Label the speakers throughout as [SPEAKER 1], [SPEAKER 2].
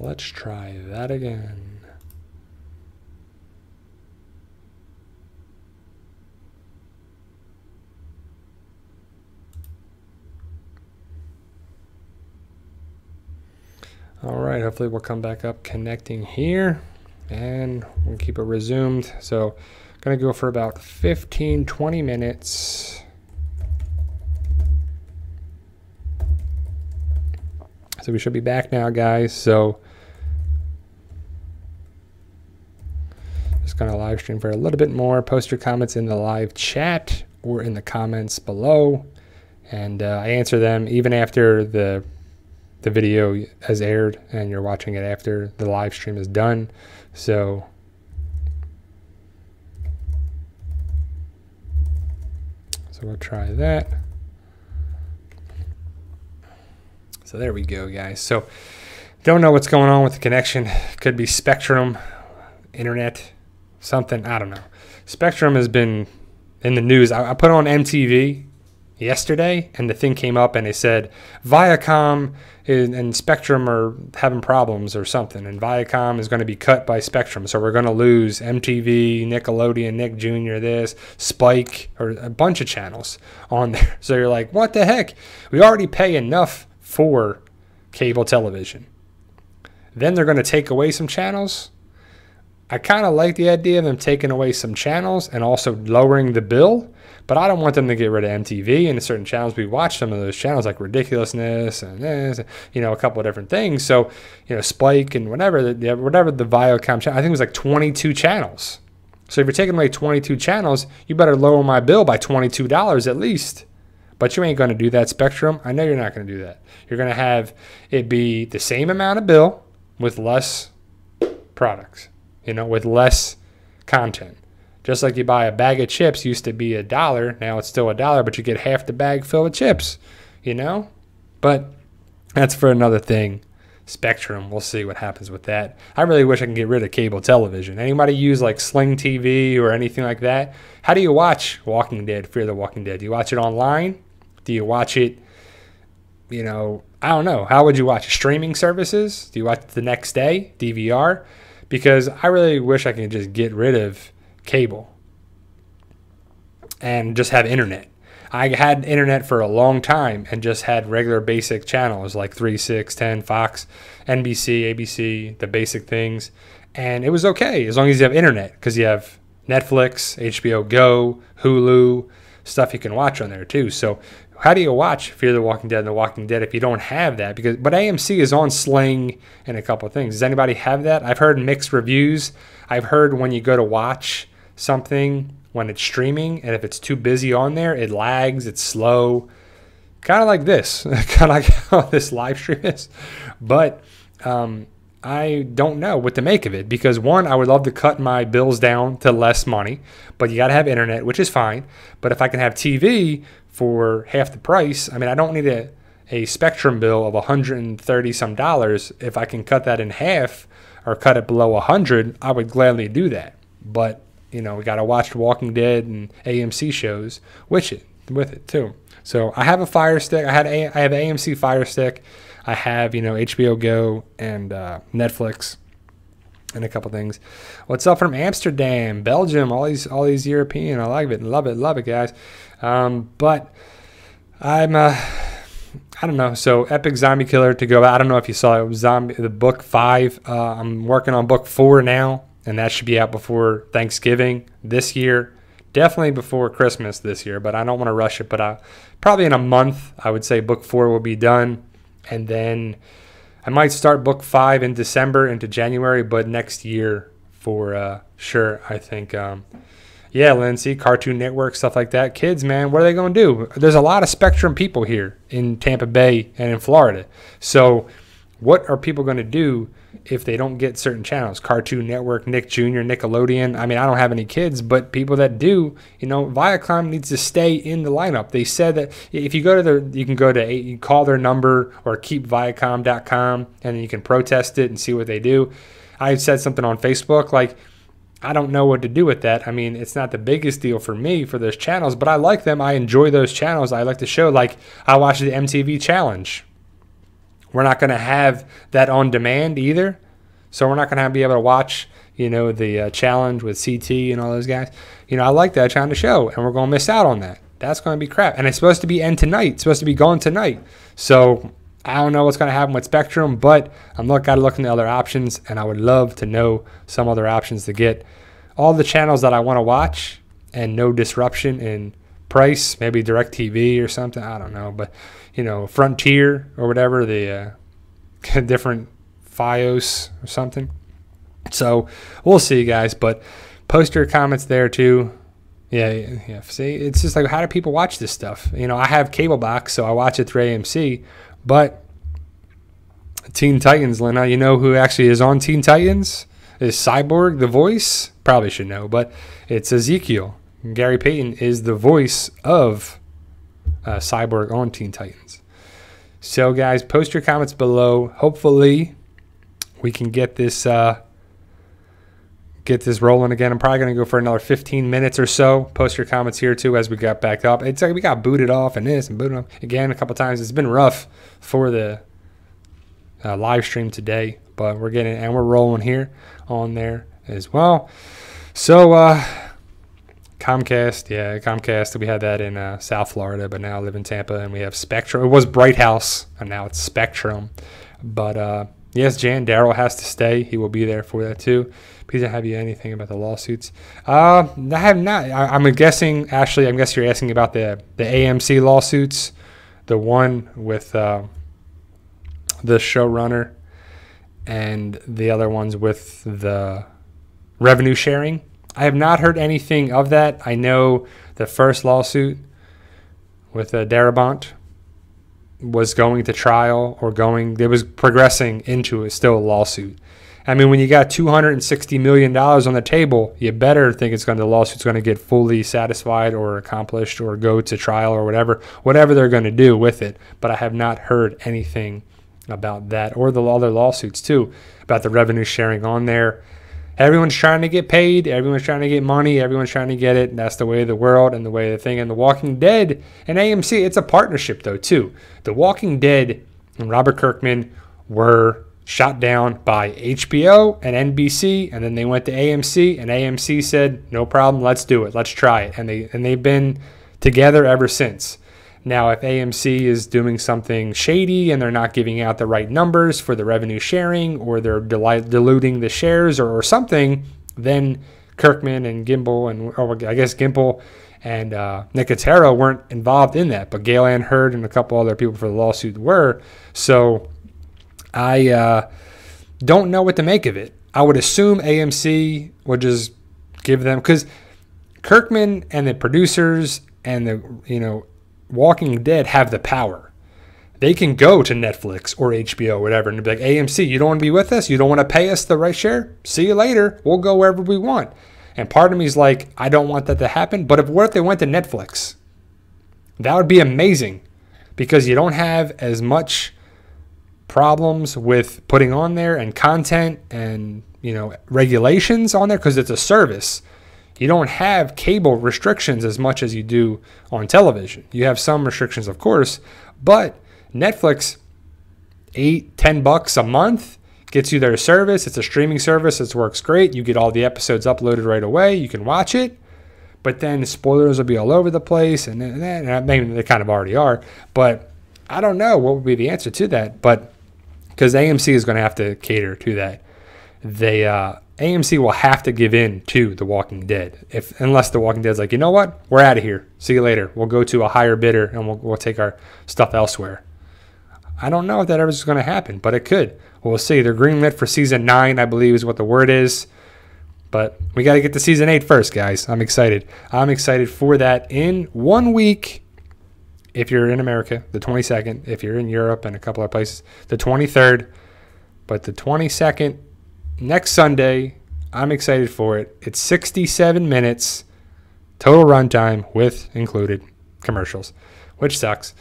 [SPEAKER 1] Let's try that again. All right, hopefully we'll come back up connecting here and we'll keep it resumed. So I'm gonna go for about 15-20 minutes. So we should be back now, guys. So just gonna live stream for a little bit more. Post your comments in the live chat or in the comments below, and I answer them even after the video has aired and you're watching it after the live stream is done. So we'll try that. So there we go, guys. So don't know what's going on with the connection. Could be Spectrum, internet, something, I don't know. Spectrum has been in the news. I put on MTV yesterday and the thing came up and they said Viacom and Spectrum are having problems or something, and Viacom is going to be cut by Spectrum, so we're going to lose MTV, Nickelodeon, Nick Jr., this, Spike, or a bunch of channels on there. So you're like, what the heck? We already pay enough for cable television. Then they're going to take away some channels. I kind of like the idea of them taking away some channels and also lowering the bill, but I don't want them to get rid of MTV and certain channels. We watch some of those channels like Ridiculousness and this, you know, a couple of different things. So, you know, Spike and whatever the Viacom channel, I think it was like 22 channels. So if you're taking away 22 channels, you better lower my bill by $22 at least. But you ain't going to do that, Spectrum. I know you're not going to do that. You're going to have it be the same amount of bill with less products, you know, with less content. Just like you buy a bag of chips, used to be $1, now it's still $1, but you get half the bag filled with chips, you know? But that's for another thing. Spectrum, we'll see what happens with that. I really wish I can get rid of cable television. Anybody use like Sling TV or anything like that? How do you watch Walking Dead, Fear the Walking Dead? Do you watch it online? Do you watch it, you know, I don't know. How would you watch it? Streaming services? Do you watch it the next day? DVR? Because I really wish I could just get rid of cable and just have internet. I had internet for a long time and just had regular basic channels like 3, 6, 10, Fox, NBC, ABC, the basic things. And it was okay as long as you have internet, because you have Netflix, HBO Go, Hulu, stuff you can watch on there too. So how do you watch Fear the Walking Dead and The Walking Dead if you don't have that? But AMC is on Sling and a couple of things. Does anybody have that? I've heard mixed reviews. I've heard when you go to watch something when it's streaming, and if it's too busy on there, it lags, it's slow. Kind of like this. Kind of like how this live stream is. But I don't know what to make of it, because one, I would love to cut my bills down to less money, but you got to have internet, which is fine. But if I can have TV for half the price, I mean, I don't need a Spectrum bill of $130 some. If I can cut that in half or cut it below 100, I would gladly do that. But you know, we got to watch Walking Dead and AMC shows with it too. So I have a Fire Stick. I have AMC Fire Stick. I have, you know, HBO Go and Netflix and a couple things. What's up from Amsterdam, Belgium? All these European. I like it, love it, guys. But I'm I don't know. So Epic Zombie Killer to go. I don't know if you saw it. The book 5. I'm working on book 4 now, and that should be out before Thanksgiving this year. Definitely before Christmas this year, but I don't want to rush it. But probably in a month, I would say book 4 will be done. And then I might start book 5 in December into January, but next year for sure, I think. Yeah, Lindsay, Cartoon Network, stuff like that. Kids, man, what are they going to do? There's a lot of Spectrum people here in Tampa Bay and in Florida. So what are people going to do if they don't get certain channels? Cartoon Network, Nick Jr., Nickelodeon. I mean, I don't have any kids, but people that do, you know, Viacom needs to stay in the lineup. They said that if you go to you call their number or keepviacom.com, and then you can protest it and see what they do. I said something on Facebook like, I don't know what to do with that. I mean, it's not the biggest deal for me for those channels, but I like them. I enjoy those channels. I like the show. Like, I watch the MTV Challenge We're not going to have that on demand either. So we're not going to be able to watch, the challenge with CT and all those guys. I like that on the show, and we're going to miss out on that. That's going to be crap. And it's supposed to be end tonight. It's supposed to be going tonight. So I don't know what's going to happen with Spectrum, but I'm got to look into other options, and I would love to know some other options to get all the channels that I want to watch and no disruption in price, maybe DirecTV or something. I don't know. But, Frontier or whatever, the different Fios or something. So we'll see, guys. But post your comments there too. Yeah. See, it's just like, how do people watch this stuff? I have cable box, so I watch it through AMC. But Teen Titans, Lena, you know who actually is on Teen Titans? Is Cyborg the voice? Probably should know, but it's Ezekiel. Gary Payton is the voice of Cyborg on Teen Titans. So, guys, post your comments below. Hopefully, we can get this rolling again. I'm probably going to go for another 15 minutes or so. Post your comments here, too, as we got backed up. It's like we got booted off and this and booted off again a couple times. It's been rough for the live stream today, but we're getting and we're rolling here on there as well. So, Comcast, we had that in South Florida, but now I live in Tampa, and we have Spectrum. It was Bright House, and now it's Spectrum. But, yes, Jan, Daryl has to stay. He will be there for that, too. Please don't have you anything about the lawsuits. I have not. I'm guessing, Ashley, I'm guessing you're asking about the AMC lawsuits, the one with the showrunner and the other ones with the revenue sharing. I have not heard anything of that. I know the first lawsuit with Darabont was going to trial it was progressing into still a lawsuit. I mean, when you got $260 million on the table, you better think the lawsuit's going to get fully satisfied or accomplished or go to trial or whatever they're going to do with it. But I have not heard anything about that or the other lawsuits too, about the revenue sharing on there. Everyone's trying to get paid. Everyone's trying to get money. Everyone's trying to get it. And that's the way of the world and the way of the thing. And The Walking Dead and AMC, it's a partnership though too. The Walking Dead and Robert Kirkman were shot down by HBO and NBC, and then they went to AMC, and AMC said, no problem, let's do it. Let's try it. And they've been together ever since. Now, if AMC is doing something shady and they're not giving out the right numbers for the revenue sharing, or they're diluting the shares or something, then Kirkman and Gimple and Nicotero weren't involved in that. But Gail Ann Hurd and a couple other people for the lawsuit were. So I don't know what to make of it. I would assume AMC would just give them, because Kirkman and the producers and the Walking Dead have the power. They can go to Netflix or HBO or whatever and be like, AMC, you don't want to be with us? You don't want to pay us the right share? See you later. We'll go wherever we want. And part of me is like, I don't want that to happen. But what if they went to Netflix? That would be amazing, because you don't have as much problems with putting on there and content and regulations on there, because it's a service. You don't have cable restrictions as much as you do on television. You have some restrictions, of course, but Netflix, $8-10 a month gets you their service. It's a streaming service. It works great. You get all the episodes uploaded right away. You can watch it, but then spoilers will be all over the place, and maybe they kind of already are. But I don't know what would be the answer to that. But because AMC is going to have to cater to that, AMC will have to give in to The Walking Dead, unless The Walking Dead's like, you know what, we're out of here. See you later. We'll go to a higher bidder and we'll take our stuff elsewhere. I don't know if that ever is going to happen, but it could. We'll see. They're greenlit for season 9, I believe, is what the word is. But we got to get to season 8 first, guys. I'm excited. I'm excited for that in 1 week. If you're in America, the 22nd. If you're in Europe and a couple other places, the 23rd. But the 22nd. Next Sunday, I'm excited for it. It's 67 minutes total runtime with included commercials, which sucks.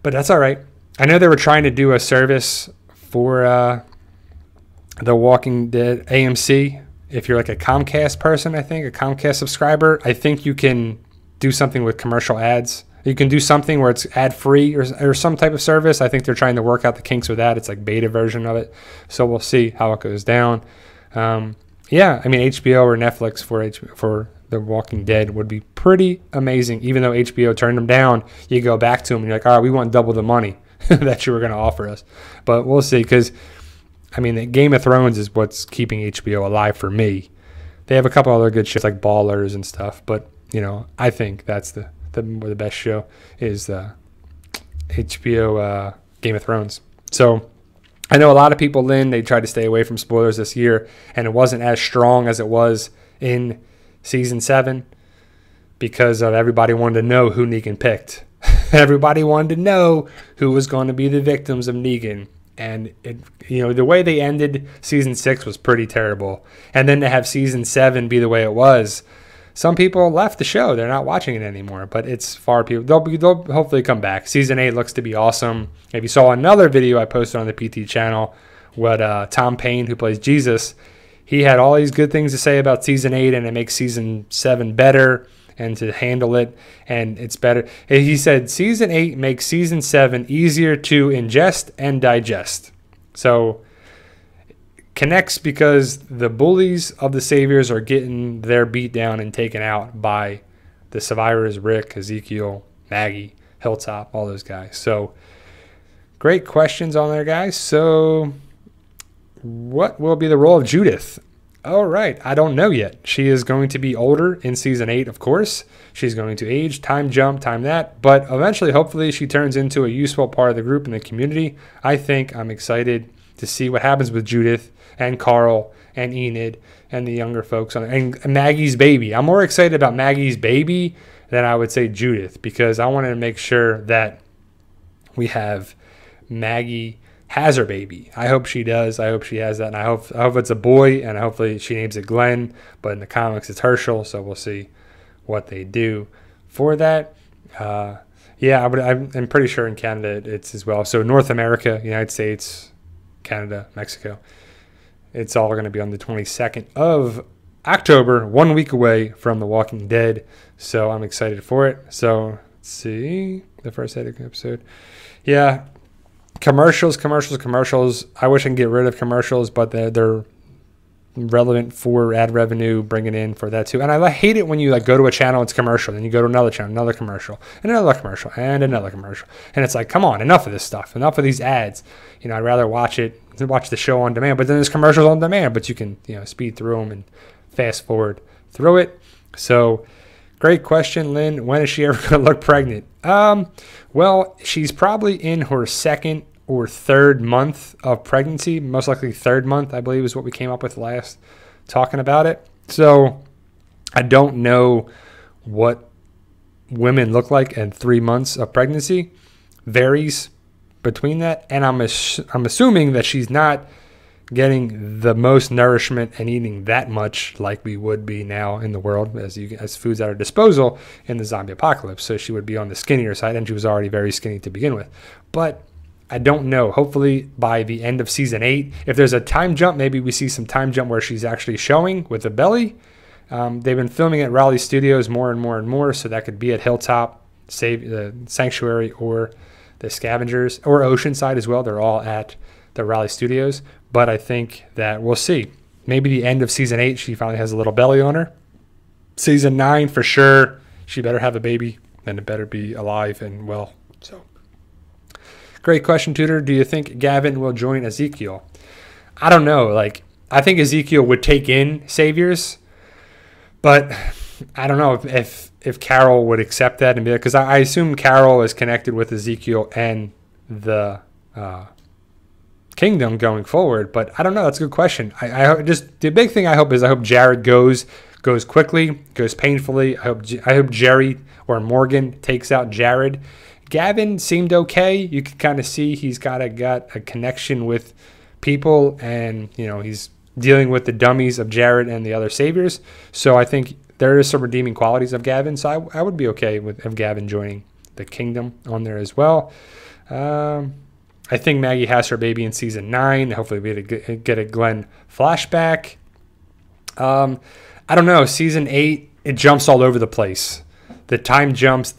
[SPEAKER 1] But that's all right. I know they were trying to do a service for The Walking Dead AMC. If you're like a Comcast person, I think, a Comcast subscriber, I think you can do something with commercial ads You can do something where it's ad-free or some type of service. I think they're trying to work out the kinks with that. It's like beta version of it. So we'll see how it goes down. Yeah, I mean, HBO or Netflix for The Walking Dead would be pretty amazing. Even though HBO turned them down, you go back to them and you're like, all right, we want double the money that you were going to offer us. But we'll see, because, I mean, Game of Thrones is what's keeping HBO alive for me. They have a couple other good shows like Ballers and stuff, but, you know, I think that's the best show is HBO Game of Thrones. So I know a lot of people, Lynn, they tried to stay away from spoilers this year, and it wasn't as strong as it was in season 7 because of everybody wanted to know who Negan picked. Everybody wanted to know who was going to be the victims of Negan. And it, you know, the way they ended season 6 was pretty terrible. And then to have season 7 be the way it was, some people left the show. They're not watching it anymore. But it's far people. They'll hopefully come back. Season 8 looks to be awesome. If you saw another video I posted on the PT channel, what Tom Payne, who plays Jesus, he had all these good things to say about season 8, and it makes season 7 better and to handle it, and it's better. He said season 8 makes season 7 easier to ingest and digest. So connects because the bullies of the saviors are getting their beat down and taken out by the survivors, Rick, Ezekiel, Maggie, Hilltop, all those guys. So great questions on there, guys. So what will be the role of Judith? All right, I don't know yet. She is going to be older in season 8, of course. She's going to age, time jump, time that. But eventually, hopefully, she turns into a useful part of the group and the community. I'm excited to see what happens with Judith and Carl and Enid and the younger folks and Maggie's baby. I'm more excited about Maggie's baby than I would say Judith, because I wanted to make sure that we have Maggie has her baby. I hope she does. I hope she has that, and I hope it's a boy, and hopefully she names it Glenn. But in the comics, it's Herschel, so we'll see what they do for that. Yeah, I'm pretty sure in Canada it's as well. So North America, United States, Canada, Mexico, it's all going to be on the 22nd of October, 1 week away from The Walking Dead. So I'm excited for it. So let's see the first episode. Yeah. Commercials. I wish I could get rid of commercials, but they're relevant for ad revenue, bringing in for that too. And I hate it when you like go to a channel, it's commercial, then you go to another channel, another commercial, and another commercial, and another commercial. And it's like, come on, enough of this stuff, enough of these ads. I'd rather watch the show on demand, but then there's commercials on demand, but you can, speed through them and fast forward through it. So great question, Lynn. When is she ever going to look pregnant? Well, she's probably in her second or third month of pregnancy, most likely third month, I believe is what we came up with last talking about it. So I don't know what women look like in 3 months of pregnancy. Varies between that. And I'm assuming that she's not getting the most nourishment and eating that much like we would be now in the world as foods at our disposal in the zombie apocalypse. So she would be on the skinnier side, and she was already very skinny to begin with. But I don't know. Hopefully by the end of season 8, if there's a time jump, maybe we see some time jump where she's actually showing with a belly. They've been filming at Raleigh Studios more and more, so that could be at Hilltop, the Sanctuary, or the Scavengers, or Oceanside as well. They're all at the Raleigh Studios. But I think that we'll see. Maybe the end of season 8, she finally has a little belly on her. Season 9, for sure, she better have a baby, and it better be alive and well. So, great question, Tudor. Do you think Gavin will join Ezekiel? I don't know. I think Ezekiel would take in Saviors, but I don't know if Carol would accept that and be like, because I assume Carol is connected with Ezekiel and the kingdom going forward, but I don't know. That's a good question. The big thing I hope Jared goes quickly, goes painfully. I hope Jerry or Morgan takes out Jared. Gavin seemed okay. You could kind of see he's got a connection with people, and he's dealing with the dummies of Jared and the other saviors. So I think there is some redeeming qualities of Gavin. So I would be okay with Gavin joining the kingdom on there as well. I think Maggie has her baby in season 9. Hopefully we get a Glenn flashback. I don't know. Season 8, it jumps all over the place. The time jumps,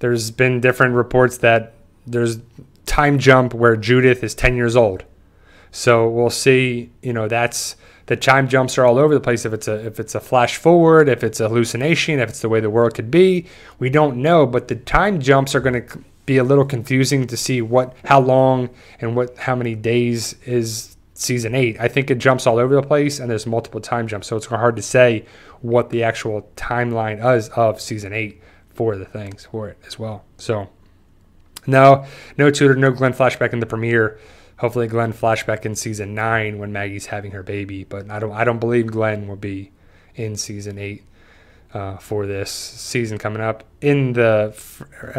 [SPEAKER 1] there's been different reports that there's time jump where Judith is 10 years old. So we'll see, that's the time jumps are all over the place. If it's a flash forward, if it's a hallucination, if it's the way the world could be, we don't know. But the time jumps are going to be a little confusing to see how long and how many days is season 8. I think it jumps all over the place and there's multiple time jumps. So it's hard to say what the actual timeline is of season 8 for it as well. So no Tudor, no Glenn flashback in the premiere. Hopefully Glenn flashback in season 9 when Maggie's having her baby, but I don't believe Glenn will be in season 8 for this season coming up in the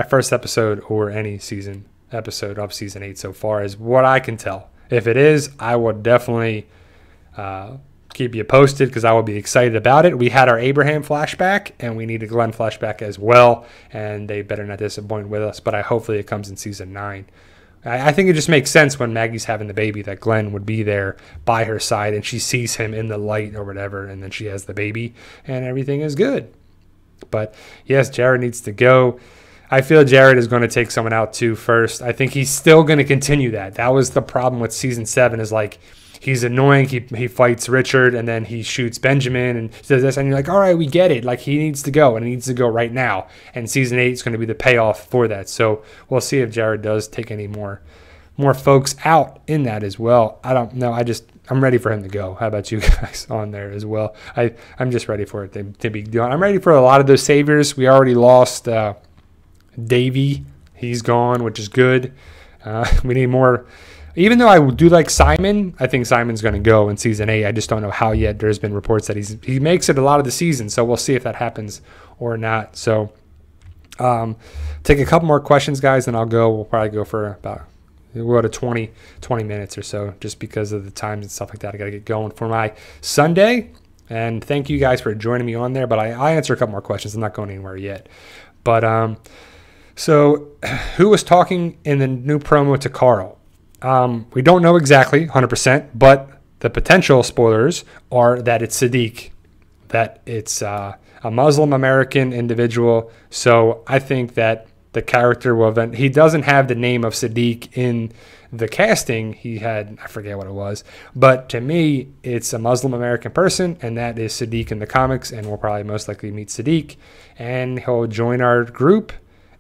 [SPEAKER 1] first episode or any season episode of season 8 so far, is what I can tell. If it is, I will definitely keep you posted because I will be excited about it. We had our Abraham flashback and we need a Glenn flashback as well, and they better not disappoint with us, but hopefully it comes in season 9. I think it just makes sense when Maggie's having the baby that Glenn would be there by her side and she sees him in the light or whatever, and then she has the baby and everything is good. But yes, Jared needs to go. I feel Jared is going to take someone out too first. I think he's still going to continue that. That was the problem with season 7 is like he's annoying. He fights Richard and then he shoots Benjamin and does this. And you're like, all right, we get it. Like he needs to go and he needs to go right now. And season 8 is going to be the payoff for that. So we'll see if Jared does take any more folks out in that as well. I don't know. I'm ready for him to go. How about you guys on there as well? I'm just ready for it to be done. I'm ready for a lot of those saviors. We already lost Davey, he's gone, which is good. We need more. Even though I do like Simon, I think Simon's going to go in season 8. I just don't know how yet. There's been reports that he makes it a lot of the season, so we'll see if that happens or not. So take a couple more questions, guys, and I'll go. We'll probably go for we'll go to 20 minutes or so just because of the times and stuff like that. I got to get going for my Sunday. And thank you guys for joining me on there. But I answer a couple more questions. I'm not going anywhere yet. But so who was talking in the new promo to Carl? We don't know exactly 100%, but the potential spoilers are that it's Sadiq, that it's a Muslim American individual. So I think that the character he doesn't have the name of Sadiq in the casting. He had, I forget what it was, but to me, it's a Muslim American person, and that is Sadiq in the comics, and we'll probably most likely meet Sadiq, and he'll join our group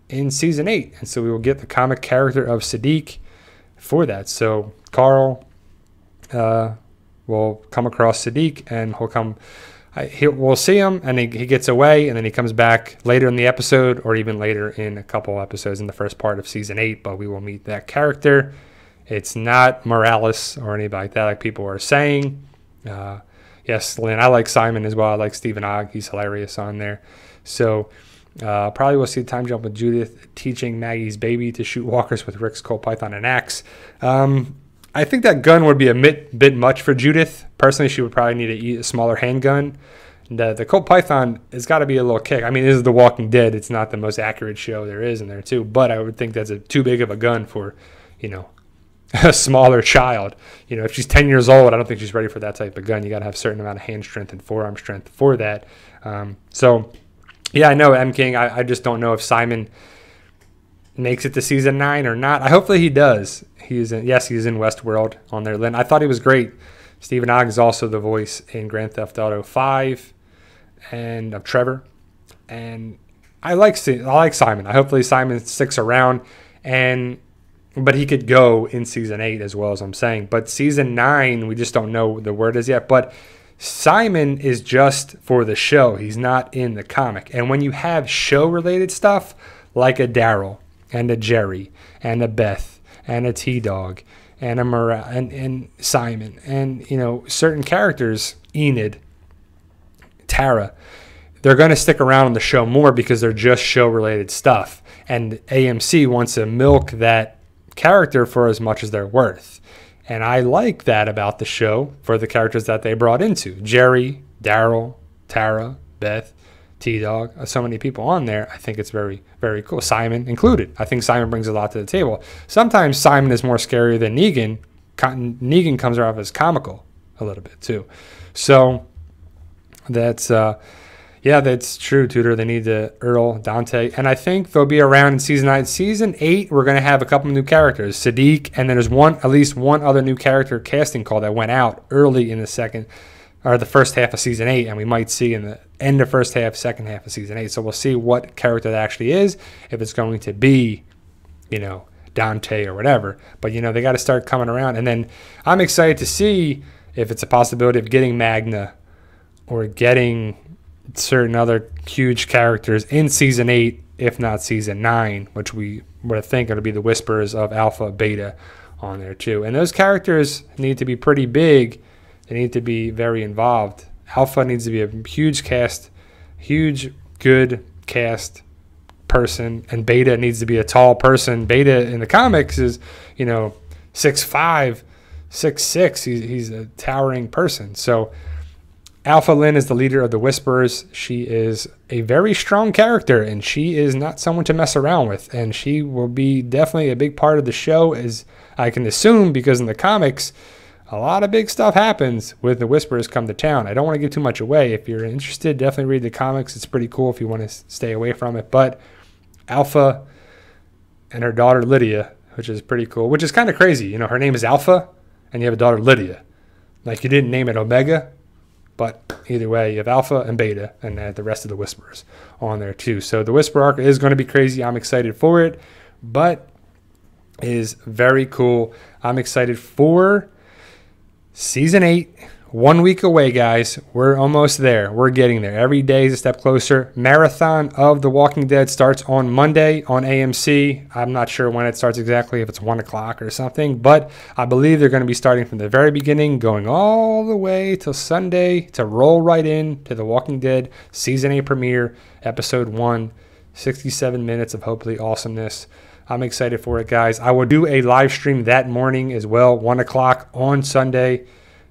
[SPEAKER 1] in season 8, and so we will get the comic character of Sadiq for that. So Carl will come across Sadiq, and we'll see him, and he gets away, and then he comes back later in the episode, or even later in a couple episodes in the first part of season 8, but we will meet that character. It's not Morales or anything like that, like people are saying. Yes, Lynn, I like Simon as well. I like Stephen Ogg. He's hilarious on there. So probably we'll see a time jump with Judith teaching Maggie's baby to shoot walkers with Rick's Colt Python and axe. I think that gun would be a bit much for Judith. Personally, she would probably need a smaller handgun. The Colt Python has got to be a little kick. I mean, this is The Walking Dead. It's not the most accurate show there is in there, too. But I would think that's too big of a gun for, a smaller child. If she's 10 years old, I don't think she's ready for that type of gun. You got to have a certain amount of hand strength and forearm strength for that. Yeah, I know, M. King. I just don't know if Simon makes it to season 9 or not. Hopefully he does. He's in Westworld on there. Lynn, I thought he was great. Stephen Ogg is also the voice in Grand Theft Auto 5 and of Trevor. And I like Simon. Hopefully Simon sticks around, but he could go in season 8 as well, as I'm saying. But season 9, we just don't know the word as yet. But Simon is just for the show. He's not in the comic. And when you have show-related stuff like a Daryl and a Jerry and a Beth and a T-Dog and a and Simon and certain characters, Enid, Tara, they're going to stick around on the show more because they're just show-related stuff. And AMC wants to milk that character for as much as they're worth. And I like that about the show for the characters that they brought into. Jerry, Daryl, Tara, Beth, T-Dog, so many people on there. I think it's very, very cool. Simon included. I think Simon brings a lot to the table. Sometimes Simon is more scary than Negan. Negan comes off as comical a little bit too. So that's, Yeah, that's true, Tudor. They need to Earl, Dante, and I think they'll be around in season 9. Season 8, we're going to have a couple of new characters, Sadiq, and then there's at least one other new character casting call that went out early in the first half of season 8, and we might see in the end of first half, second half of season 8. So we'll see what character that actually is, if it's going to be, Dante or whatever. But, they got to start coming around. And then I'm excited to see if it's a possibility of getting Magna or getting certain other huge characters in season 8, if not season 9, which we would think going to be the Whisperers of Alpha, Beta on there too. And those characters need to be pretty big. They need to be very involved. Alpha needs to be a huge cast, huge, good cast person, and Beta needs to be a tall person. Beta in the comics is, 6'5", 6'6". He's a towering person. So Alpha Lynn is the leader of the Whisperers. She is a very strong character, and she is not someone to mess around with. And she will be definitely a big part of the show, as I can assume, because in the comics, a lot of big stuff happens with the Whisperers come to town. I don't want to give too much away. If you're interested, definitely read the comics. It's pretty cool if you want to stay away from it. But Alpha and her daughter Lydia, which is pretty cool, which is kind of crazy. Her name is Alpha, and you have a daughter Lydia. Like, you didn't name it Omega. But either way, you have Alpha and Beta, and the rest of the Whisperers on there too. So the Whisper arc is going to be crazy. I'm excited for it, but it is very cool. I'm excited for season 8. 1 week away, guys. We're almost there. We're getting there. Every day is a step closer. Marathon of The Walking Dead starts on Monday on AMC. I'm not sure when it starts exactly, if it's 1 o'clock or something, but I believe they're going to be starting from the very beginning, going all the way till Sunday to roll right in to The Walking Dead Season 8 premiere, Episode 1, 67 minutes of hopefully awesomeness. I'm excited for it, guys. I will do a live stream that morning as well, 1 o'clock on Sunday.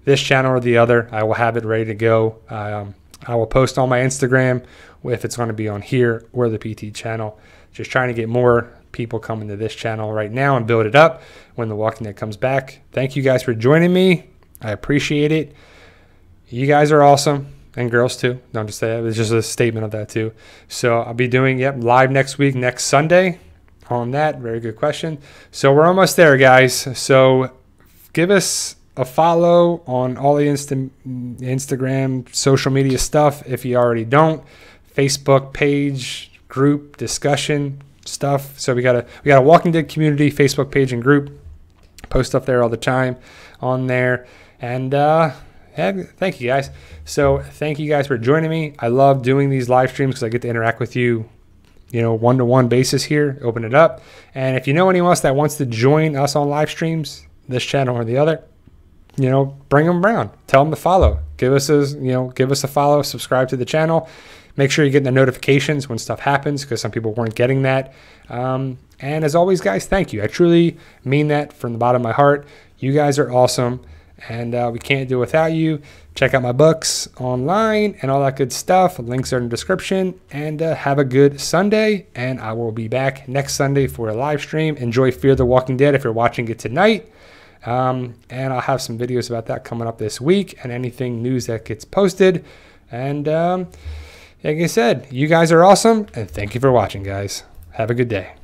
[SPEAKER 1] This channel or the other, I will have it ready to go. I will post on my Instagram if it's going to be on here or the PT channel. Just trying to get more people coming to this channel right now and build it up when The Walking Dead comes back. Thank you guys for joining me. I appreciate it. You guys are awesome, and girls too. Don't just say that. It's just a statement of that too. So I'll be doing live next week, next Sunday on that. Very good question. So we're almost there, guys. So give us a follow on all the Instagram, social media stuff if you already don't. Facebook page, group, discussion stuff. So we got a Walking Dead community Facebook page and group. Post stuff there all the time on there. And thank you guys. So thank you guys for joining me. I love doing these live streams because I get to interact with you, one-to-one basis here. Open it up. And if you know anyone else that wants to join us on live streams, this channel or the other, bring them around. Tell them to follow. Give us a follow. Subscribe to the channel. Make sure you get the notifications when stuff happens, because some people weren't getting that. And as always, guys, thank you. I truly mean that from the bottom of my heart. You guys are awesome, and we can't do it without you. Check out my books online and all that good stuff. Links are in the description. And have a good Sunday, and I will be back next Sunday for a live stream. Enjoy Fear the Walking Dead if you're watching it tonight. And I'll have some videos about that coming up this week, and anything news that gets posted. And like I said, you guys are awesome, and thank you for watching, guys. Have a good day.